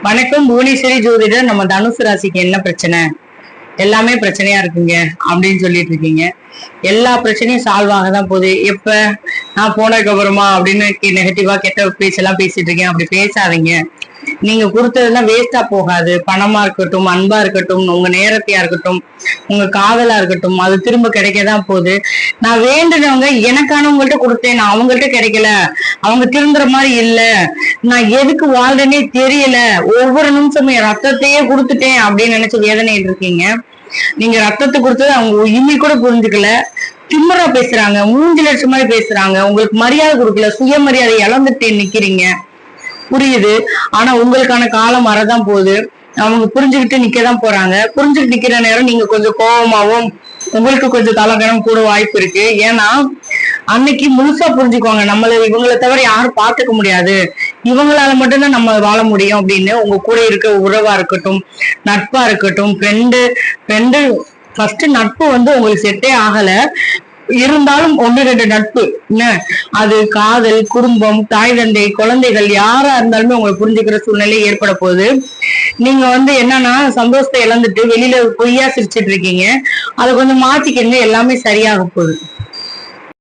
வணக்கம் புவனேஸ்வரி ஜோதிடர். நம்ம தனுசு ராசிக்கு என்ன பிரச்சனை? எல்லாமே பிரச்சனையா இருக்குங்க அப்படின்னு சொல்லிட்டு இருக்கீங்க. எல்லா பிரச்சனையும் சால்வ் ஆக தான் போகுது. எப்ப நான் போனதுக்கு அப்புறமா அப்படின்னு நெகட்டிவா கெட்ட பேச்செல்லாம் பேசிட்டு இருக்கேன். அப்படி பேசாதீங்க. நீங்க கொடுத்ததுலாம் வேஸ்டா போகாது. பணமா இருக்கட்டும், அன்பா இருக்கட்டும், உங்க நேரத்தையா இருக்கட்டும், உங்க காதலா இருக்கட்டும், அது திரும்ப கிடைக்கதான் போகுது. நான் வேண்டுனவங்க எனக்கானவங்கள்ட்ட கொடுத்தேன், நான் அவங்கள்ட்ட கிடைக்கல, அவங்க திருந்துற மாதிரி இல்ல, நான் எதுக்கு வாழ்றேனே தெரியல, ஒவ்வொரு நிமிஷமும் என் ரத்தத்தையே கொடுத்துட்டேன் அப்படின்னு நினைச்சு வேதனைட்டு இருக்கீங்க. நீங்க ரத்தத்தை கொடுத்தது அவங்க இம்மி கூட புரிஞ்சுக்கல. திமிரா பேசுறாங்க, 3 லட்சம் மாதிரி பேசுறாங்க, உங்களுக்கு மரியாதை கொடுக்கல, சுயமரியாதை இழந்துட்டு நிக்கிறீங்க. புரியுது. ஆனா உங்களுக்கான காலம் வரதான் போகுது. அவங்க புரிஞ்சுக்கிட்டு நிக்கதான் போறாங்க. புரிஞ்சுக்கிட்டு நிக்கிற நேரம் நீங்க கொஞ்சம் கோபமாவும் உங்களுக்கு கொஞ்சம் தலகணம் கூட வாய்ப்பு இருக்கு. ஏன்னா அன்னைக்கு முழுசா புரிஞ்சுக்கோங்க, இவங்களை தவிர யாரும் பாத்துக்க முடியாது, இவங்களால மட்டும்தான் நம்ம வாழ முடியும் அப்படின்னு உங்க கூட இருக்க உறவா இருக்கட்டும், நட்பா இருக்கட்டும், ஃப்ரெண்டு ஃபர்ஸ்ட் நட்பு உங்களுக்கு செட்டே ஆகல. இருந்தாலும் 1-2 நட்பு என்ன, அது காதல், குடும்பம், தாய் தந்தை, குழந்தைகள், யாரா இருந்தாலுமே உங்களுக்கு புரிஞ்சுக்கிற சூழ்நிலை ஏற்பட போகுது. நீங்க என்னன்னா சந்தோஷத்தை இழந்துட்டு வெளியில பொய்யா சிரிச்சிட்டு இருக்கீங்க. அதை கொஞ்சம் மாத்திக்கங்க, எல்லாமே சரியாக போகுது.